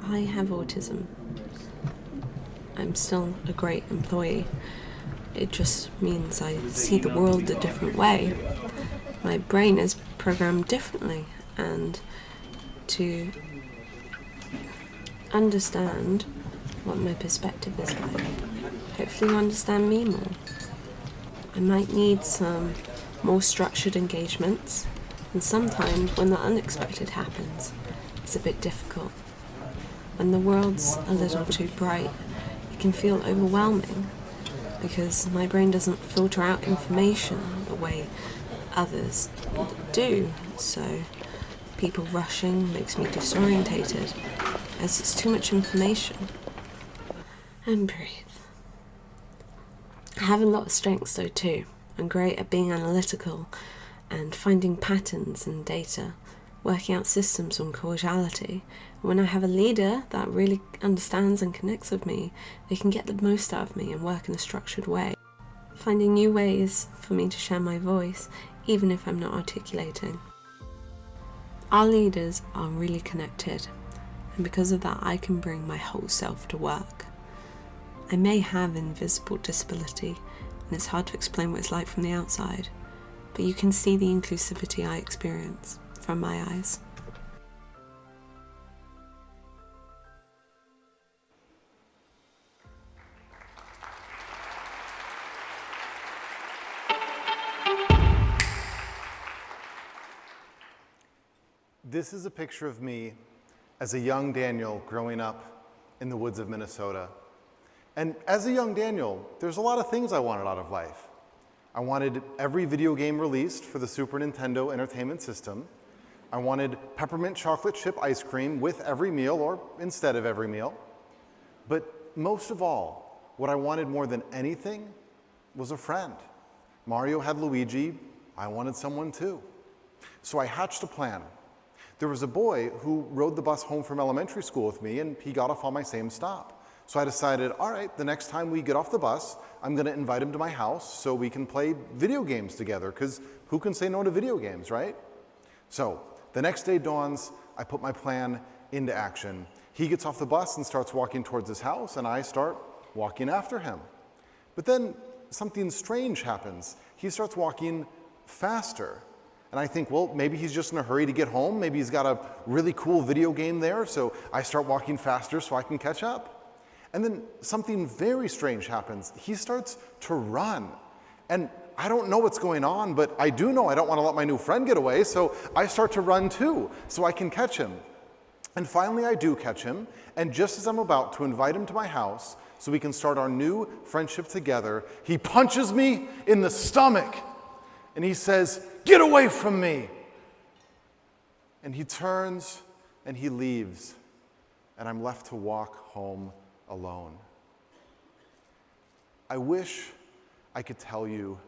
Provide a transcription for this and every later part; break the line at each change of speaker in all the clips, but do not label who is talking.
I have autism. I'm still a great employee. It just means I see the world a different way. My brain is programmed differently, and to understand what my perspective is like, hopefully you understand me more. I might need some more structured engagements, and sometimes when the unexpected happens, it's a bit difficult. When the world's a little too bright, it can feel overwhelming because my brain doesn't filter out information the way others do. So people rushing makes me disorientated as it's too much information. And breathe. I have a lot of strengths though too. I'm great at being analytical and finding patterns in data, working out systems on causality. When I have a leader that really understands and connects with me, they can get the most out of me and work in a structured way. Finding new ways for me to share my voice, even if I'm not articulating. Our leaders are really connected, and because of that I can bring my whole self to work. I may have invisible disability, and it's hard to explain what it's like from the outside, but you can see the inclusivity I experience from my eyes.
This is a picture of me as a young Daniel growing up in the woods of Minnesota. And as a young Daniel, there's a lot of things I wanted out of life. I wanted every video game released for the Super Nintendo Entertainment System. I wanted peppermint chocolate chip ice cream with every meal or instead of every meal. But most of all, what I wanted more than anything was a friend. Mario had Luigi, I wanted someone too. So I hatched a plan. There was a boy who rode the bus home from elementary school with me, and he got off on my same stop. So I decided, all right, the next time we get off the bus, I'm gonna invite him to my house so we can play video games together, because who can say no to video games, right? So the next day dawns, I put my plan into action. He gets off the bus and starts walking towards his house, and I start walking after him. But then something strange happens. He starts walking faster. And I think, well, maybe he's just in a hurry to get home. Maybe he's got a really cool video game there, so I start walking faster so I can catch up. And then something very strange happens. He starts to run. And I don't know what's going on, but I do know I don't want to let my new friend get away, so I start to run too, so I can catch him. And finally I do catch him, and just as I'm about to invite him to my house so we can start our new friendship together, he punches me in the stomach. And he says, "Get away from me!" And he turns and he leaves, and I'm left to walk home alone. I wish I could tell you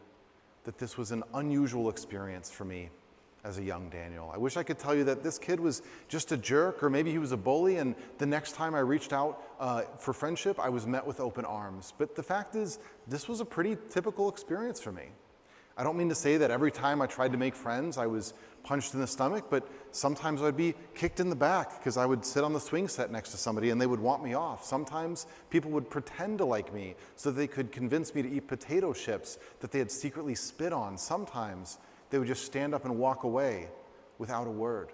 that this was an unusual experience for me as a young Daniel. I wish I could tell you that this kid was just a jerk, or maybe he was a bully, and the next time I reached out for friendship, I was met with open arms. But the fact is, this was a pretty typical experience for me. I don't mean to say that every time I tried to make friends, I was punched in the stomach, but sometimes I'd be kicked in the back because I would sit on the swing set next to somebody and they would want me off. Sometimes people would pretend to like me so they could convince me to eat potato chips that they had secretly spit on. Sometimes they would just stand up and walk away without a word.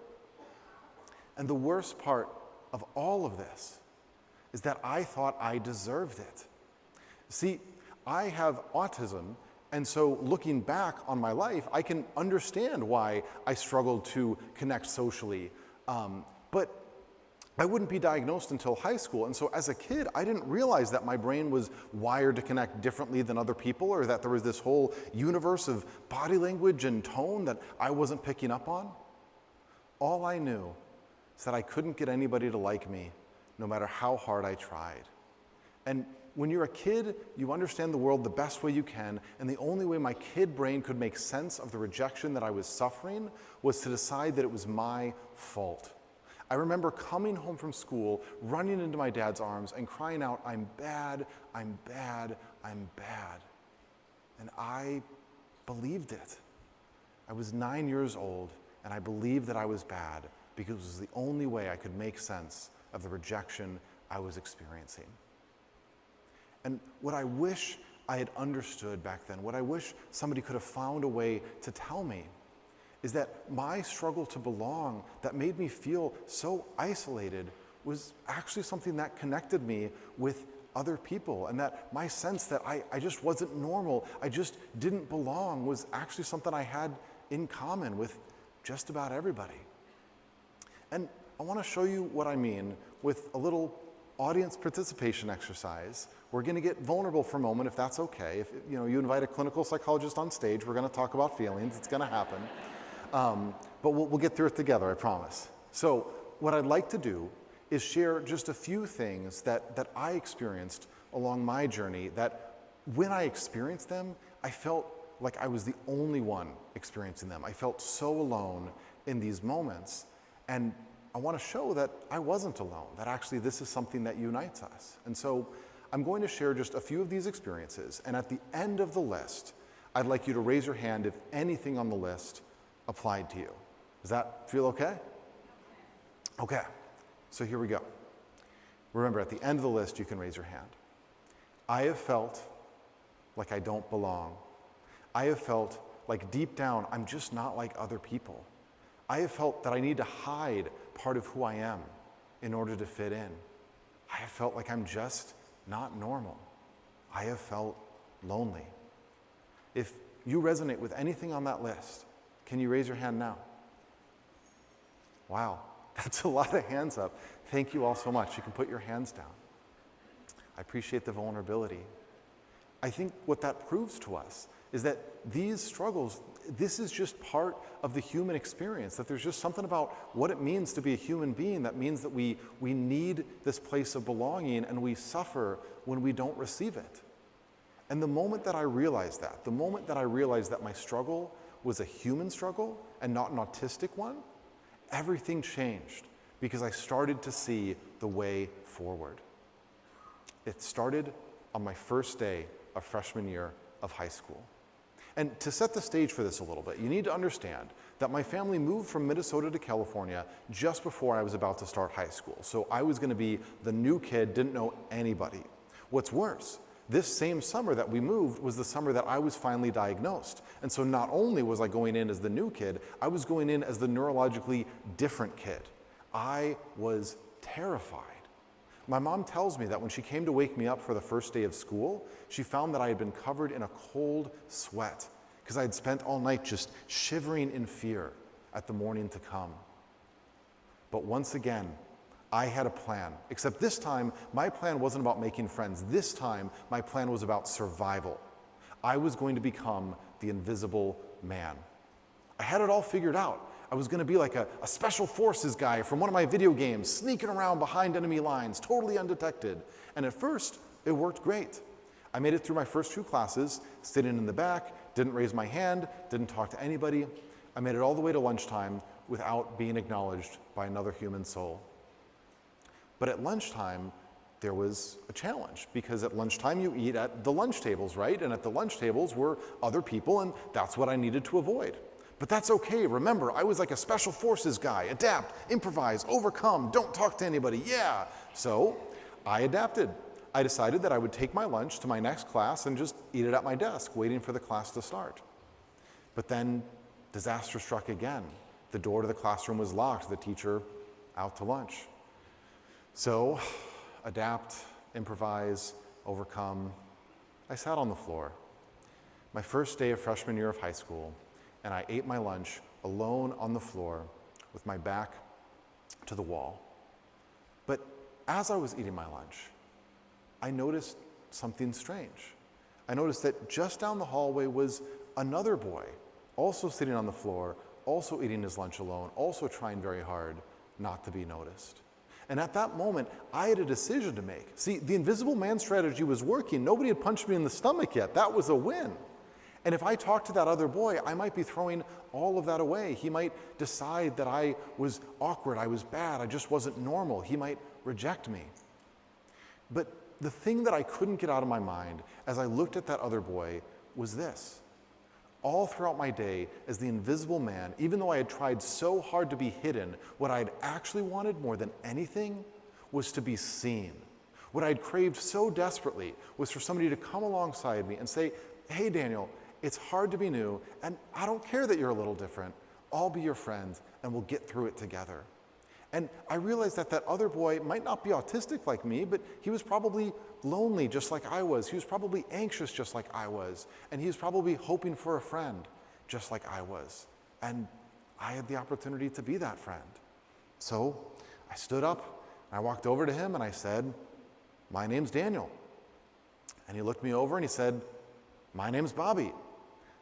And the worst part of all of this is that I thought I deserved it. See, I have autism, and so looking back on my life, I can understand why I struggled to connect socially. But I wouldn't be diagnosed until high school. And so as a kid, I didn't realize that my brain was wired to connect differently than other people, or that there was this whole universe of body language and tone that I wasn't picking up on. All I knew is that I couldn't get anybody to like me, no matter how hard I tried. And when you're a kid, you understand the world the best way you can, and the only way my kid brain could make sense of the rejection that I was suffering was to decide that it was my fault. I remember coming home from school, running into my dad's arms and crying out, "I'm bad, I'm bad, I'm bad." And I believed it. I was 9 years old, and I believed that I was bad because it was the only way I could make sense of the rejection I was experiencing. And what I wish I had understood back then, what I wish somebody could have found a way to tell me, is that my struggle to belong that made me feel so isolated was actually something that connected me with other people, and that my sense that I just wasn't normal, I just didn't belong, was actually something I had in common with just about everybody. And I want to show you what I mean with a little audience participation exercise. We're going to get vulnerable for a moment, if that's okay. If you invite a clinical psychologist on stage, we're going to talk about feelings. It's going to happen. But we'll get through it together, I promise. So what I'd like to do is share just a few things that I experienced along my journey, that when I experienced them, I felt like I was the only one experiencing them. I felt so alone in these moments. And I want to show that I wasn't alone, that actually this is something that unites us. And so I'm going to share just a few of these experiences. And at the end of the list, I'd like you to raise your hand if anything on the list applied to you. Does that feel okay? Okay. So here we go. Remember, at the end of the list, you can raise your hand. I have felt like I don't belong. I have felt like deep down, I'm just not like other people. I have felt that I need to hide part of who I am in order to fit in. I have felt like I'm just not normal. I have felt lonely. If you resonate with anything on that list, can you raise your hand now? Wow, that's a lot of hands up. Thank you all so much. You can put your hands down. I appreciate the vulnerability. I think what that proves to us is that these struggles, this is just part of the human experience, that there's just something about what it means to be a human being that means that we need this place of belonging, and we suffer when we don't receive it. And the moment that I realized that, the moment that I realized that my struggle was a human struggle and not an autistic one, everything changed, because I started to see the way forward. It started on my first day of freshman year of high school. And to set the stage for this a little bit, you need to understand that my family moved from Minnesota to California just before I was about to start high school. So I was going to be the new kid, didn't know anybody. What's worse, this same summer that we moved was the summer that I was finally diagnosed. And so not only was I going in as the new kid, I was going in as the neurologically different kid. I was terrified. My mom tells me that when she came to wake me up for the first day of school, she found that I had been covered in a cold sweat because I had spent all night just shivering in fear at the morning to come. But once again, I had a plan, except this time, my plan wasn't about making friends. This time, my plan was about survival. I was going to become the invisible man. I had it all figured out. I was going to be like a special forces guy from one of my video games, sneaking around behind enemy lines, totally undetected. And at first, it worked great. I made it through my first 2 classes, sitting in the back, didn't raise my hand, didn't talk to anybody. I made it all the way to lunchtime without being acknowledged by another human soul. But at lunchtime, there was a challenge, because at lunchtime you eat at the lunch tables, right? And at the lunch tables were other people, and that's what I needed to avoid. But that's okay. Remember, I was like a special forces guy. Adapt, improvise, overcome, don't talk to anybody. Yeah. So I adapted. I decided that I would take my lunch to my next class and just eat it at my desk, waiting for the class to start. But then disaster struck again. The door to the classroom was locked, the teacher out to lunch. So adapt, improvise, overcome. I sat on the floor. My first day of freshman year of high school, and I ate my lunch alone on the floor with my back to the wall. But as I was eating my lunch, I noticed something strange. I noticed that just down the hallway was another boy, also sitting on the floor, also eating his lunch alone, also trying very hard not to be noticed. And at that moment, I had a decision to make. See, the invisible man strategy was working. Nobody had punched me in the stomach yet. That was a win. And if I talked to that other boy, I might be throwing all of that away. He might decide that I was awkward, I was bad, I just wasn't normal. He might reject me. But the thing that I couldn't get out of my mind as I looked at that other boy was this. All throughout my day as the invisible man, even though I had tried so hard to be hidden, what I had actually wanted more than anything was to be seen. What I'd craved so desperately was for somebody to come alongside me and say, hey, Daniel, it's hard to be new, and I don't care that you're a little different. I'll be your friend, and we'll get through it together. And I realized that that other boy might not be autistic like me, but he was probably lonely just like I was. He was probably anxious just like I was. And he was probably hoping for a friend just like I was. And I had the opportunity to be that friend. So I stood up, I walked over to him, and I said, my name's Daniel. And he looked me over and he said, my name's Bobby.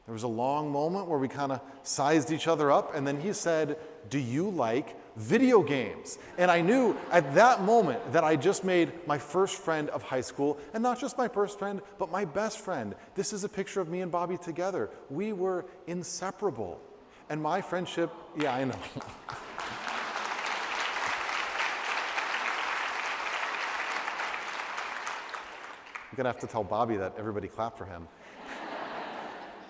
There was a long moment where we kind of sized each other up, and then he said, do you like video games? And I knew at that moment that I just made my first friend of high school, and not just my first friend, but my best friend. This is a picture of me and Bobby together. We were inseparable. And my friendship, yeah, I know. I'm gonna have to tell Bobby that everybody clap for him.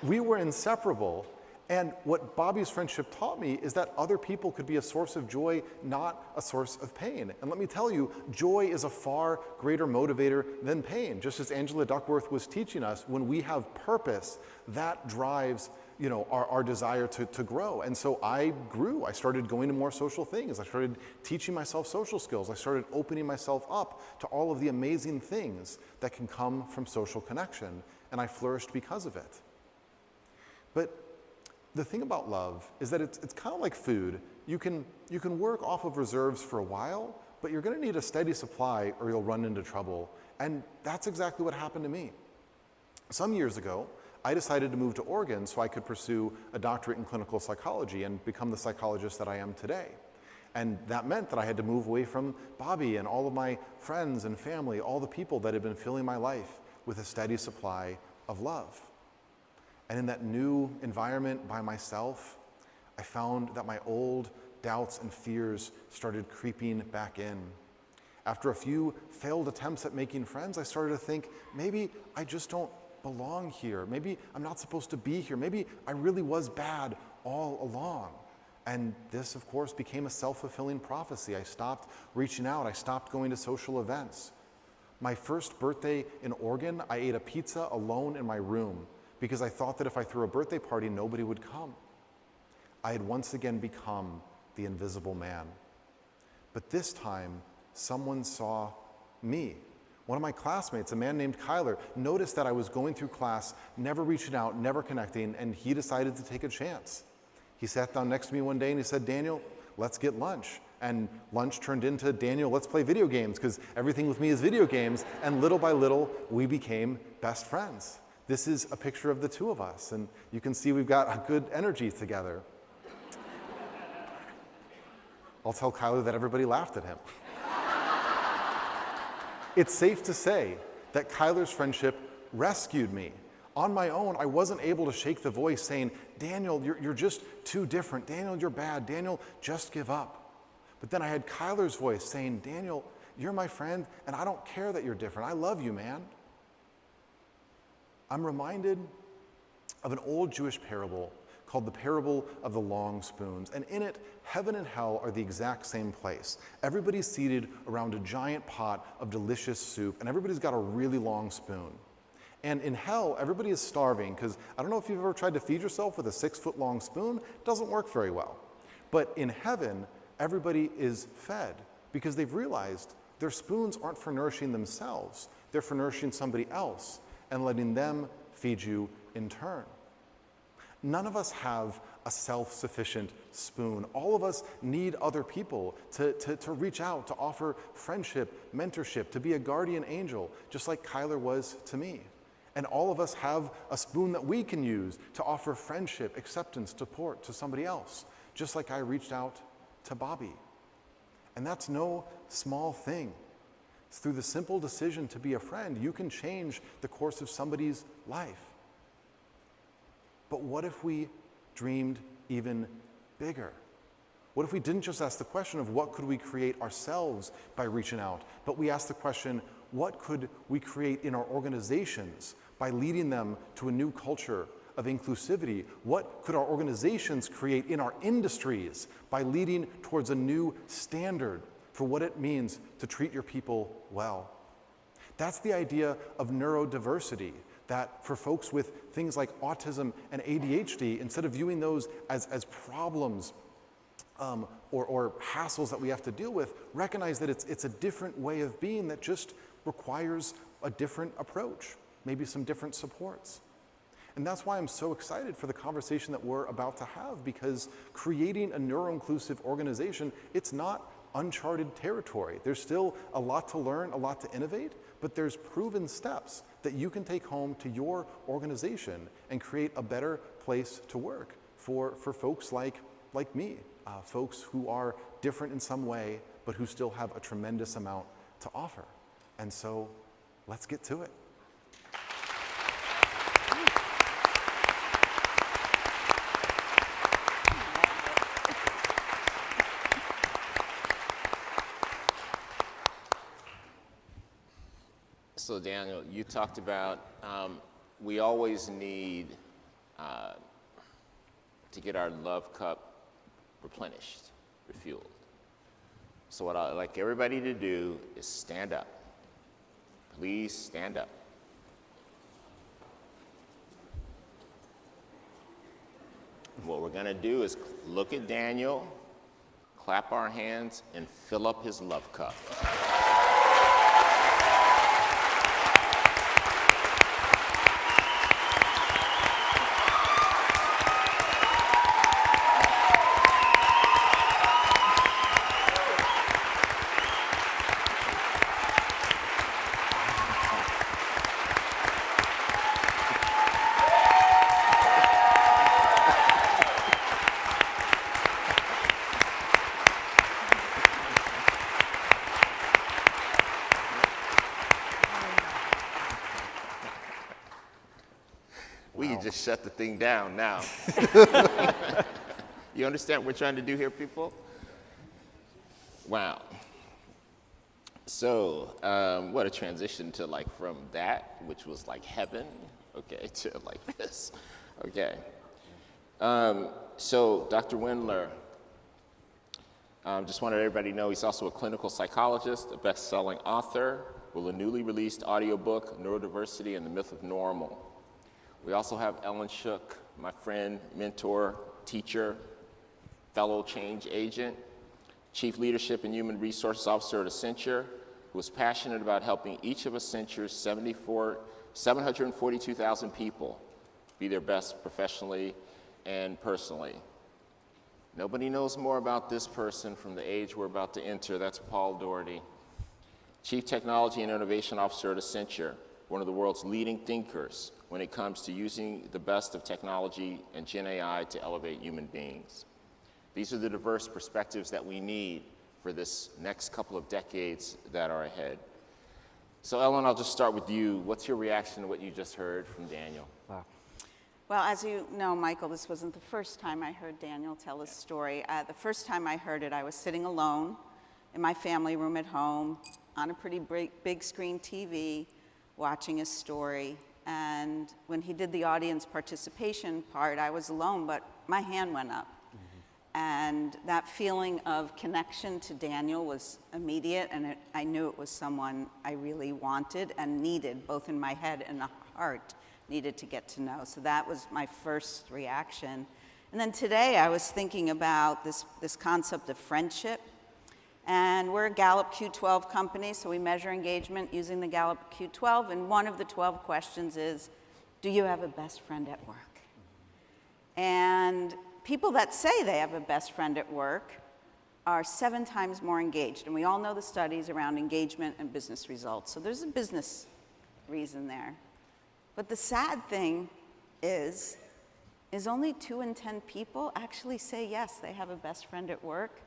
We were inseparable, and what Bobby's friendship taught me is that other people could be a source of joy, not a source of pain. And let me tell you, joy is a far greater motivator than pain. Just as Angela Duckworth was teaching us, when we have purpose, that drives our desire to grow. And so I grew. I started going to more social things. I started teaching myself social skills. I started opening myself up to all of the amazing things that can come from social connection, and I flourished because of it. But the thing about love is that it's kind of like food. You can work off of reserves for a while, but you're going to need a steady supply or you'll run into trouble. And that's exactly what happened to me. Some years ago, I decided to move to Oregon so I could pursue a doctorate in clinical psychology and become the psychologist that I am today. And that meant that I had to move away from Bobby and all of my friends and family, all the people that had been filling my life with a steady supply of love. And in that new environment by myself, I found that my old doubts and fears started creeping back in. After a few failed attempts at making friends, I started to think, maybe I just don't belong here. Maybe I'm not supposed to be here. Maybe I really was bad all along. And this, of course, became a self-fulfilling prophecy. I stopped reaching out. I stopped going to social events. My first birthday in Oregon, I ate a pizza alone in my room because I thought that if I threw a birthday party, nobody would come. I had once again become the invisible man. But this time, someone saw me. One of my classmates, a man named Kyler, noticed that I was going through class, never reaching out, never connecting, and he decided to take a chance. He sat down next to me one day and he said, Daniel, let's get lunch. And lunch turned into, Daniel, let's play video games, because everything with me is video games. And little by little, we became best friends. This is a picture of the two of us, and you can see we've got a good energy together. I'll tell Kyler that everybody laughed at him. It's safe to say that Kyler's friendship rescued me. On my own, I wasn't able to shake the voice saying, Daniel, you're just too different. Daniel, you're bad. Daniel, just give up. But then I had Kyler's voice saying, Daniel, you're my friend, and I don't care that you're different. I love you, man. I'm reminded of an old Jewish parable called the parable of the long spoons. And in it, heaven and hell are the exact same place. Everybody's seated around a giant pot of delicious soup, and everybody's got a really long spoon. And in hell, everybody is starving, because I don't know if you've ever tried to feed yourself with a 6-foot-long spoon. It doesn't work very well. But in heaven, everybody is fed, because they've realized their spoons aren't for nourishing themselves. They're for nourishing somebody else and letting them feed you in turn. None of us have a self-sufficient spoon. All of us need other people to reach out, to offer friendship, mentorship, to be a guardian angel, just like Kyler was to me. And all of us have a spoon that we can use to offer friendship, acceptance, support to somebody else, just like I reached out to Bobby. And that's no small thing. It's through the simple decision to be a friend, you can change the course of somebody's life. But what if we dreamed even bigger? What if we didn't just ask the question of what could we create ourselves by reaching out, but we asked the question, what could we create in our organizations by leading them to a new culture of inclusivity? What could our organizations create in our industries by leading towards a new standard for what it means to treat your people well. That's the idea of neurodiversity, that for folks with things like autism and ADHD, instead of viewing those as problems or hassles that we have to deal with, recognize that it's a different way of being that just requires a different approach, maybe some different supports. And that's why I'm so excited for the conversation that we're about to have, because creating a neuro-inclusive organization, it's not uncharted territory. There's still a lot to learn, a lot to innovate, but there's proven steps that you can take home to your organization and create a better place to work for folks like me, folks who are different in some way, but who still have a tremendous amount to offer. And so let's get to it.
So Daniel, you talked about we always need to get our love cup replenished, refueled. So what I'd like everybody to do is stand up. Please stand up. What we're going to do is look at Daniel, clap our hands, and fill up his love cup. We can just shut the thing down now. You understand what we're trying to do here, people? Wow. So, what a transition to from that, which was like heaven, okay, to like this. Okay. So, Dr. Wendler, just wanted everybody to know he's also a clinical psychologist, a best-selling author with a newly released audiobook, Neurodiversity and the Myth of Normal. We also have Ellen Shook, my friend, mentor, teacher, fellow change agent, Chief Leadership and Human Resources Officer at Accenture, who is passionate about helping each of Accenture's 742,000 people be their best professionally and personally. Nobody knows more about this person from the age we're about to enter. That's Paul Daugherty, Chief Technology and Innovation Officer at Accenture, one of the world's leading thinkers when it comes to using the best of technology and Gen AI to elevate human beings. These are the diverse perspectives that we need for this next couple of decades that are ahead. So Ellen, I'll just start with you. What's your reaction to what you just heard from Daniel?
Wow. Well, as you know, Michael, this wasn't the first time I heard Daniel tell his story. The first time I heard it, I was sitting alone in my family room at home on a pretty big screen TV, watching his story. And when he did the audience participation part, I was alone, but my hand went up. And that feeling of connection to Daniel was immediate, and I knew it was someone I really wanted and needed, both in my head and the heart, needed to get to know. So that was my first reaction. And then today I was thinking about this concept of friendship. And we're a Gallup Q12 company, so we measure engagement using the Gallup Q12, and one of the 12 questions is, do you have a best friend at work? And people that say they have a best friend at work are 7 times more engaged, and we all know the studies around engagement and business results, so there's a business reason there. But the sad thing is only 2 in 10 people actually say yes, they have a best friend at work.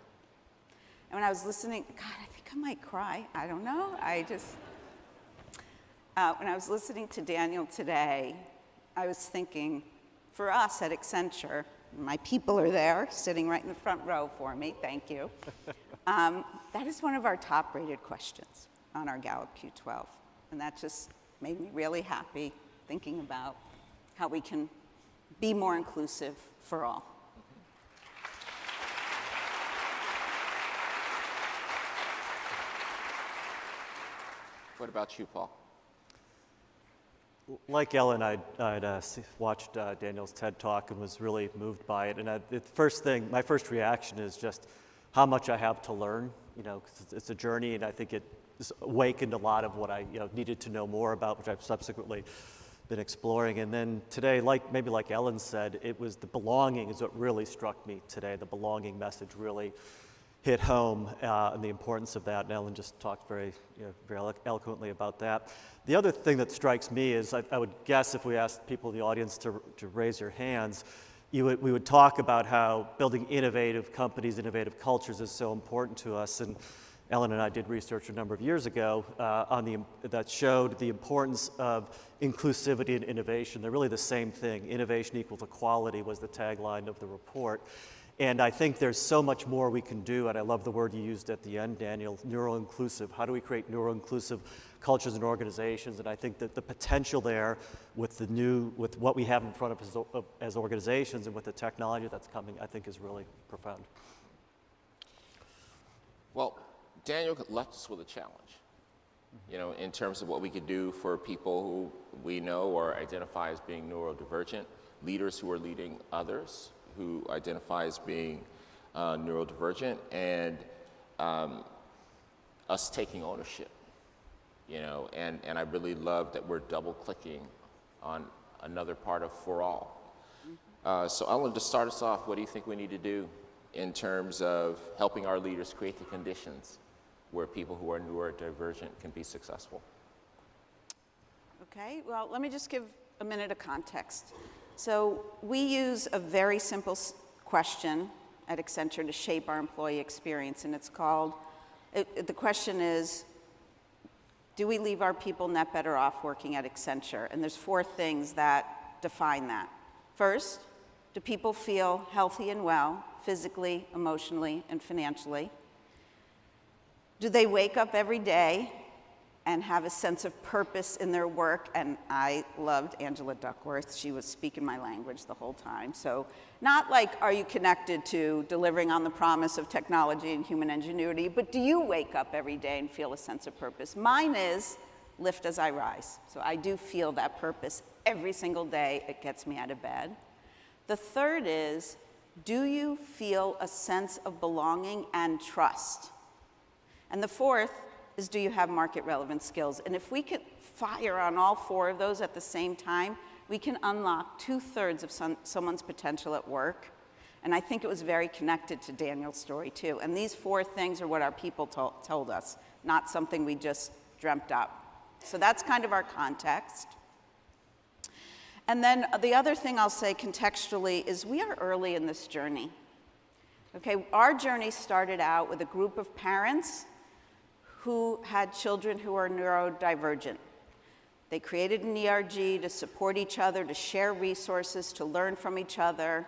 And when I was listening, God, I think I might cry. I don't know. When I was listening to Daniel today, I was thinking, for us at Accenture, my people are there, sitting right in the front row for me, thank you. That is one of our top-rated questions on our Gallup Q12. And that just made me really happy thinking about how we can be more inclusive for all.
What about you, Paul?
Like Ellen, I'd watched Daniel's TED Talk and was really moved by it. And my first reaction is just how much I have to learn, 'cause it's a journey, and I think it has awakened a lot of what I needed to know more about, which I've subsequently been exploring. And then today, maybe like Ellen said, it was the belonging is what really struck me today. The belonging message really hit home, and the importance of that. And Ellen just talked very eloquently about that. The other thing that strikes me is I would guess if we asked people in the audience to raise your hands, we would talk about how building innovative companies, innovative cultures is so important to us. And Ellen and I did research a number of years ago that showed the importance of inclusivity and innovation. They're really the same thing. Innovation equals equality was the tagline of the report. And I think there's so much more we can do, and I love the word you used at the end, Daniel, neuro-inclusive. How do we create neuro-inclusive cultures and organizations? And I think that the potential there with what we have in front of us as organizations and with the technology that's coming, I think is really profound.
Well, Daniel left us with a challenge, in terms of what we could do for people who we know or identify as being neurodivergent, leaders who are leading others who identify as being neurodivergent, and us taking ownership, and I really love that we're double clicking on another part of For All. So Ellen, to start us off, what do you think we need to do in terms of helping our leaders create the conditions where people who are neurodivergent can be successful?
Okay, well, let me just give a minute of context. So we use a very simple question at Accenture to shape our employee experience, and it's called, the question is, do we leave our people net better off working at Accenture? And there's 4 things that define that. First, do people feel healthy and well, physically, emotionally, and financially? Do they wake up every day and have a sense of purpose in their work? And I loved Angela Duckworth. She was speaking my language the whole time. So not like, are you connected to delivering on the promise of technology and human ingenuity, but do you wake up every day and feel a sense of purpose? Mine is lift as I rise. So I do feel that purpose every single day. It gets me out of bed. The third is, do you feel a sense of belonging and trust? And the fourth is, do you have market relevant skills? And if we could fire on all 4 of those at the same time, we can unlock 2/3 of someone's potential at work. And I think it was very connected to Daniel's story too. And these 4 things are what our people told us, not something we just dreamt up. So that's kind of our context. And then the other thing I'll say contextually is we are early in this journey. Okay, our journey started out with a group of parents who had children who are neurodivergent. They created an ERG to support each other, to share resources, to learn from each other.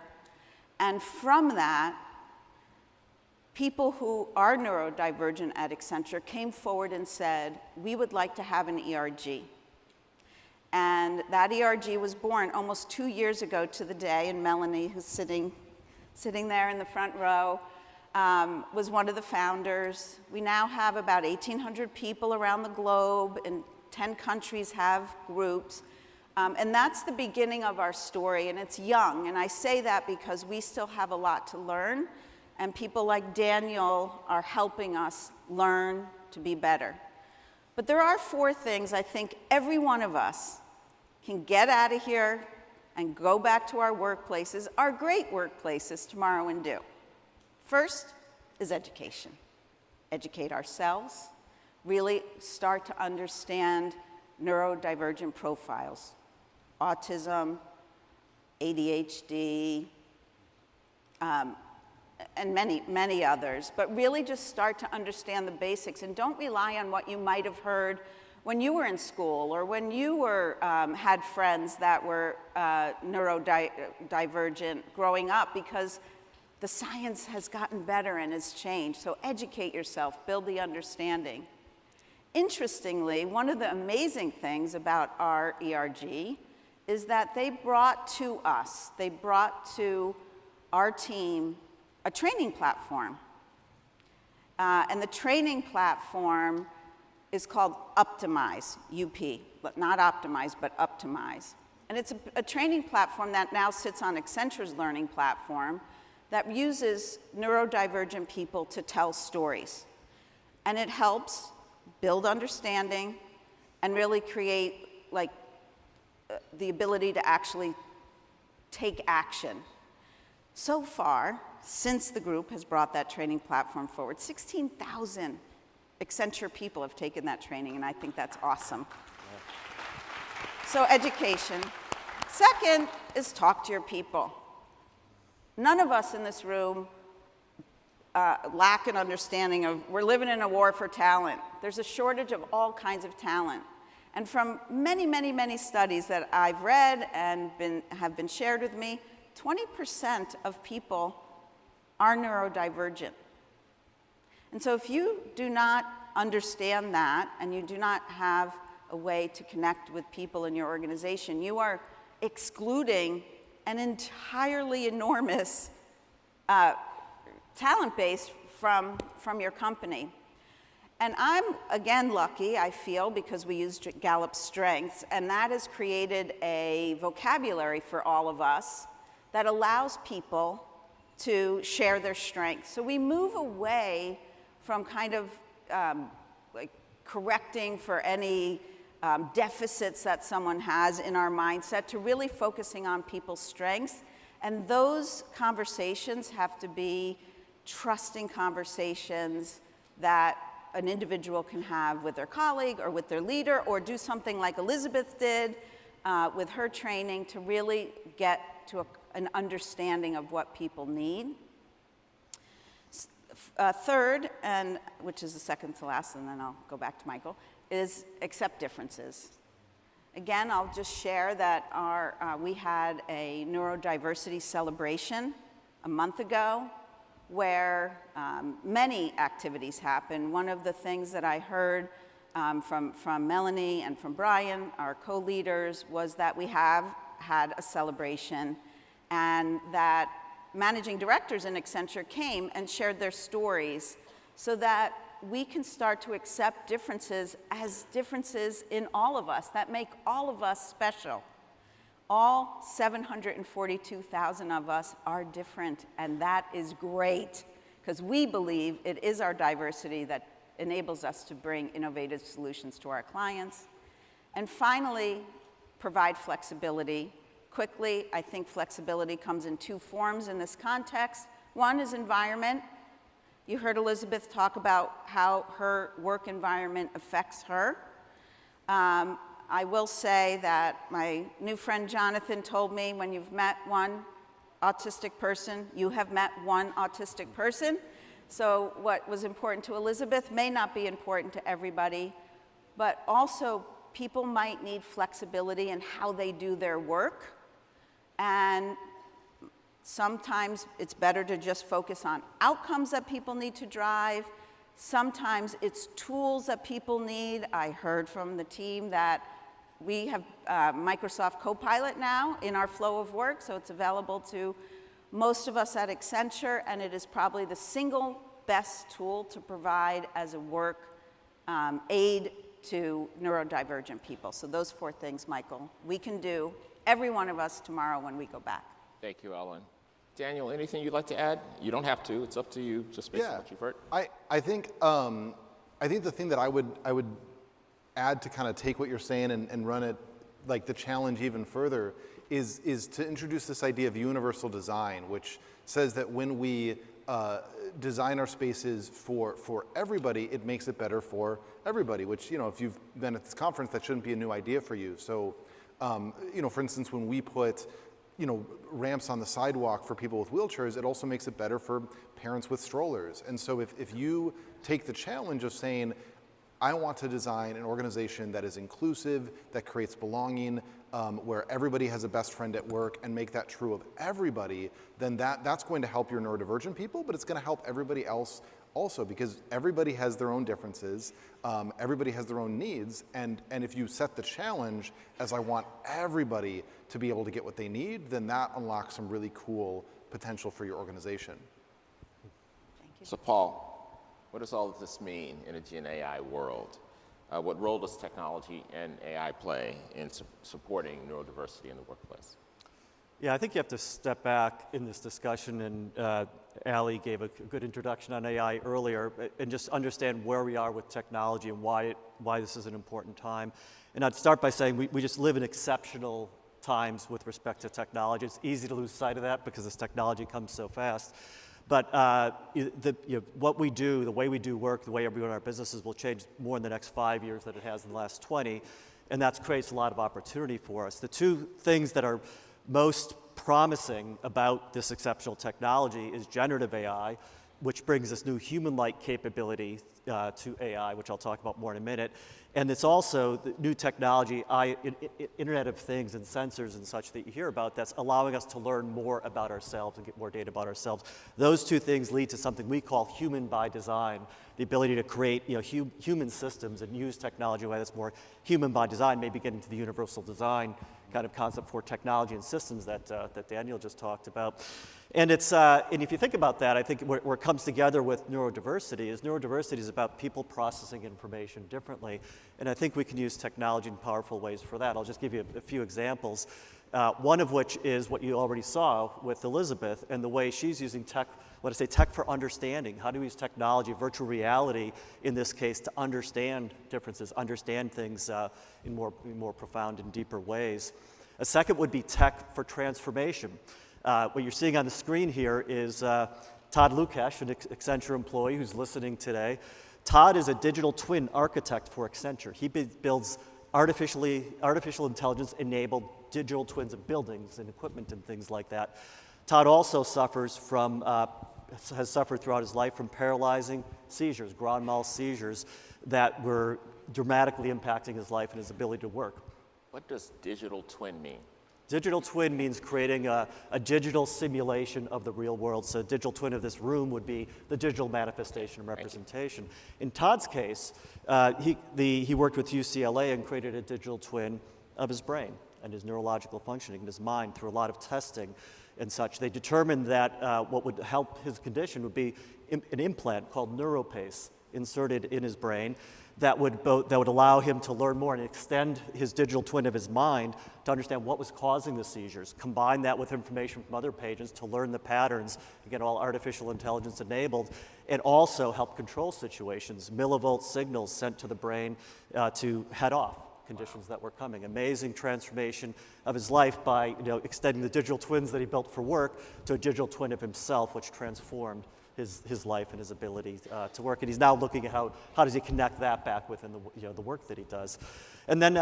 And from that, people who are neurodivergent at Accenture came forward and said, we would like to have an ERG. And that ERG was born almost 2 years ago to the day, and Melanie, who's sitting there in the front row, was one of the founders. We now have about 1,800 people around the globe, and 10 countries have groups. And that's the beginning of our story, and it's young. And I say that because we still have a lot to learn, and people like Daniel are helping us learn to be better. But there are 4 things I think every one of us can get out of here and go back to our workplaces, our great workplaces, tomorrow and do. First is education. Educate ourselves, really start to understand neurodivergent profiles, autism, ADHD, and many, many others, but really just start to understand the basics and don't rely on what you might have heard when you were in school or when you were, had friends that were neurodivergent growing up, because the science has gotten better and has changed. So educate yourself, build the understanding. Interestingly, one of the amazing things about our ERG is that they brought to our team a training platform. And the training platform is called Optimize, UP, but not Optimize, but Optimize. And it's a training platform that now sits on Accenture's learning platform that uses neurodivergent people to tell stories. And it helps build understanding and really create the ability to actually take action. So far, since the group has brought that training platform forward, 16,000 Accenture people have taken that training, and I think that's awesome. So education. Second is talk to your people. None of us in this room lack an understanding of, we're living in a war for talent. There's a shortage of all kinds of talent. And from many, many, many studies that I've read and have been shared with me, 20% of people are neurodivergent. And so if you do not understand that and you do not have a way to connect with people in your organization, you are excluding an entirely enormous talent base from your company. And I'm, again, lucky, I feel, because we use Gallup Strengths, and that has created a vocabulary for all of us that allows people to share their strengths. So we move away from kind of correcting for any deficits that someone has in our mindset to really focusing on people's strengths. And those conversations have to be trusting conversations that an individual can have with their colleague or with their leader, or do something like Elizabeth did with her training to really get to an understanding of what people need. Third, and which is the second to last, and then I'll go back to Michael, is accept differences. Again, I'll just share that we had a neurodiversity celebration a month ago where many activities happened. One of the things that I heard from Melanie and from Brian, our co-leaders, was that we have had a celebration, and that managing directors in Accenture came and shared their stories so that we can start to accept differences as differences in all of us that make all of us special. All 742,000 of us are different, and that is great, because we believe it is our diversity that enables us to bring innovative solutions to our clients. And finally, provide flexibility. Quickly, I think flexibility comes in two forms in this context. One is environment. You heard Elizabeth talk about how her work environment affects her. I will say that my new friend Jonathan told me, when you've met one autistic person, you have met one autistic person. So what was important to Elizabeth may not be important to everybody, but also people might need flexibility in how they do their work. And sometimes it's better to just focus on outcomes that people need to drive. Sometimes it's tools that people need. I heard from the team that we have Microsoft Copilot now in our flow of work, so it's available to most of us at Accenture, and it is probably the single best tool to provide as a work aid to neurodivergent people. So those four things, Michael, we can do, every one of us, tomorrow when we go back.
Thank you, Ellen. Daniel, anything you'd like to add? You don't have to. It's up to you, just based on what you've heard.
I think the thing that I would add to kind of take what you're saying and run it like the challenge even further is to introduce this idea of universal design, which says that when we design our spaces for everybody, it makes it better for everybody, which, if you've been at this conference, that shouldn't be a new idea for you. So, for instance, when we put ramps on the sidewalk for people with wheelchairs, it also makes it better for parents with strollers. And so if you take the challenge of saying, I want to design an organization that is inclusive, that creates belonging, where everybody has a best friend at work, and make that true of everybody, then that's going to help your neurodivergent people, but it's going to help everybody else also, because everybody has their own differences, everybody has their own needs, and if you set the challenge as I want everybody to be able to get what they need, then that unlocks some really cool potential for your organization.
So Paul, what does all of this mean in a Gen AI world? what role does technology and AI play in supporting neurodiversity in the workplace?
Yeah, I think you have to step back in this discussion, and Ali gave a good introduction on AI earlier, and just understand where we are with technology and why this is an important time. And I'd start by saying we just live in exceptional times with respect to technology. It's easy to lose sight of that because this technology comes so fast. But what we do, the way we do work, the way we run our businesses will change more in the next 5 years than it has in the last 20, and that creates a lot of opportunity for us. The two things that are most promising about this exceptional technology is generative AI, which brings this new human-like capability to AI, which I'll talk about more in a minute. And it's also the new technology, Internet of Things and sensors and such that you hear about, that's allowing us to learn more about ourselves and get more data about ourselves. Those two things lead to something we call human by design, the ability to create human systems and use technology in a way that's more human by design, maybe getting to the universal design kind of concept for technology and systems that Daniel just talked about. And and if you think about that, I think where it comes together with neurodiversity is about people processing information differently. And I think we can use technology in powerful ways for that. I'll just give you a few examples. One of which is what you already saw with Elizabeth and the way she's using tech for understanding. How do we use technology, virtual reality in this case, to understand differences, understand things in more profound and deeper ways. A second would be tech for transformation. What you're seeing on the screen here is Todd Lukesh, an Accenture employee who's listening today. Todd is a digital twin architect for Accenture. He builds artificial intelligence-enabled digital twins of buildings and equipment and things like that. Todd also has suffered throughout his life from paralyzing seizures, grand mal seizures, that were dramatically impacting his life and his ability to work.
What does digital twin mean?
Digital twin means creating a digital simulation of the real world. So a digital twin of this room would be the digital manifestation and representation. In Todd's case, he worked with UCLA and created a digital twin of his brain and his neurological functioning, his mind, through a lot of testing and such. They determined that what would help his condition would be an implant called NeuroPace inserted in his brain that would allow him to learn more and extend his digital twin of his mind to understand what was causing the seizures, combine that with information from other patients to learn the patterns, again, all artificial intelligence enabled, and also help control situations, millivolt signals sent to the brain to head off conditions that were coming. Amazing transformation of his life by extending the digital twins that he built for work to a digital twin of himself, which transformed his life and his ability to work. And he's now looking at how does he connect that back within the work that he does. And then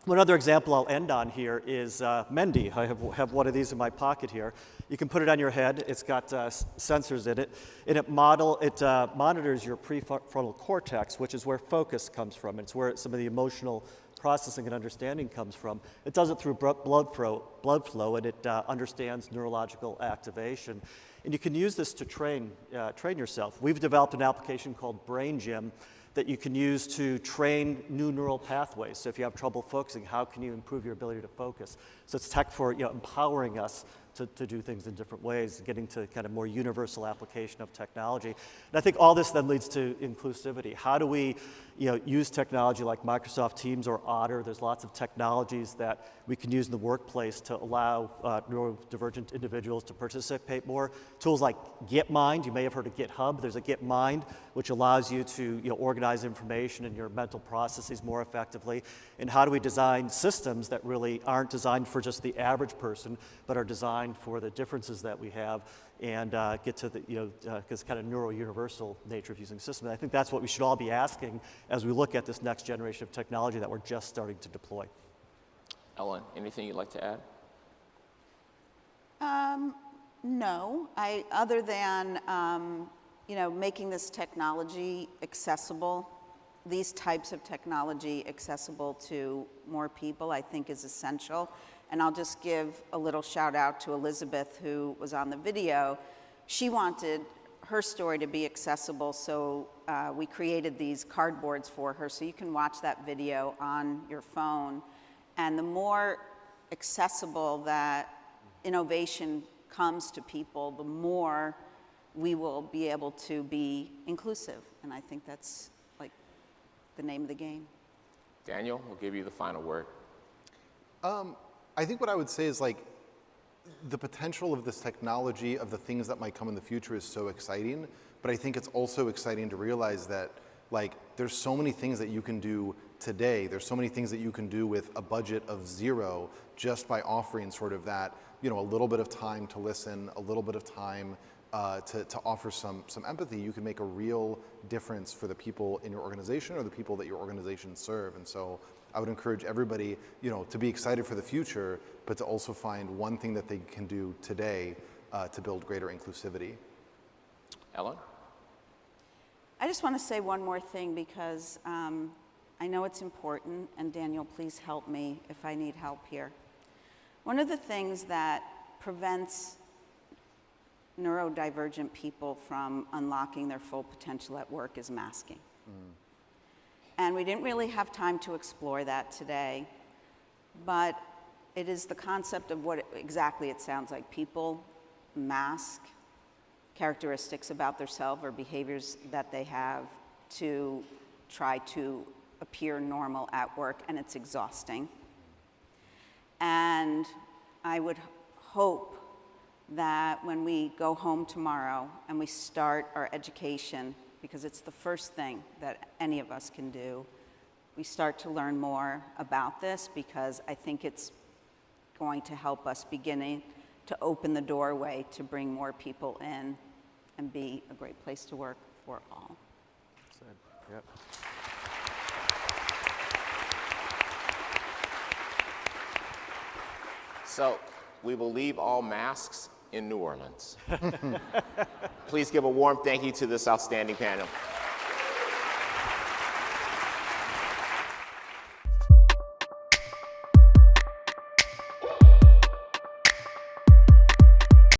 one other example I'll end on here is Mendy. I have one of these in my pocket here. You can put it on your head. It's got sensors in it, and it monitors your prefrontal cortex, which is where focus comes from. It's where some of the emotional processing and understanding comes from. It does it through blood flow, and it understands neurological activation. And you can use this to train yourself. We've developed an application called Brain Gym that you can use to train new neural pathways. So if you have trouble focusing, how can you improve your ability to focus? So it's tech for empowering us to do things in different ways, getting to kind of more universal application of technology. And I think all this then leads to inclusivity. How do we use technology like Microsoft Teams or Otter? There's lots of technologies that we can use in the workplace to allow neurodivergent individuals to participate more. Tools like Gitmind, you may have heard of GitHub. There's a Gitmind, which allows you to organize information in your mental processes more effectively. And how do we design systems that really aren't designed for just the average person, but are designed for the differences that we have, and get to the because kind of neuro-universal nature of using systems. And I think that's what we should all be asking as we look at this next generation of technology that we're just starting to deploy.
Ellen, anything you'd like to add?
No, other than making this technology accessible, these types of technology accessible to more people, I think is essential. And I'll just give a little shout out to Elizabeth, who was on the video. She wanted her story to be accessible, so we created these cardboards for her, so you can watch that video on your phone. And the more accessible that innovation comes to people, the more we will be able to be inclusive. And I think that's the name of the game.
Daniel, we'll give you the final word.
I think what I would say is like the potential of this technology, of the things that might come in the future is so exciting, but I think it's also exciting to realize that like there's so many things that you can do today. There's so many things that you can do with a budget of zero just by offering sort of that, you know, a little bit of time to listen, a little bit of time to offer some empathy. You can make a real difference for the people in your organization or the people that your organization serve. And so I would encourage everybody, you know, to be excited for the future, but to also find one thing that they can do today to build greater inclusivity.
Ellen?
I just want to say one more thing because I know it's important, and Daniel, please help me if I need help here. One of the things that prevents neurodivergent people from unlocking their full potential at work is masking. And we didn't really have time to explore that today, but it is the concept of what exactly it sounds like. People mask characteristics about themselves or behaviors that they have to try to appear normal at work, and it's exhausting. And I would hope that when we go home tomorrow and we start our education, because it's the first thing that any of us can do, we start to learn more about this, because I think it's going to help us beginning to open the doorway to bring more people in and be a great place to work for all.
Yep.
So we will leave all masks in New Orleans. Please give a warm thank you to this outstanding panel.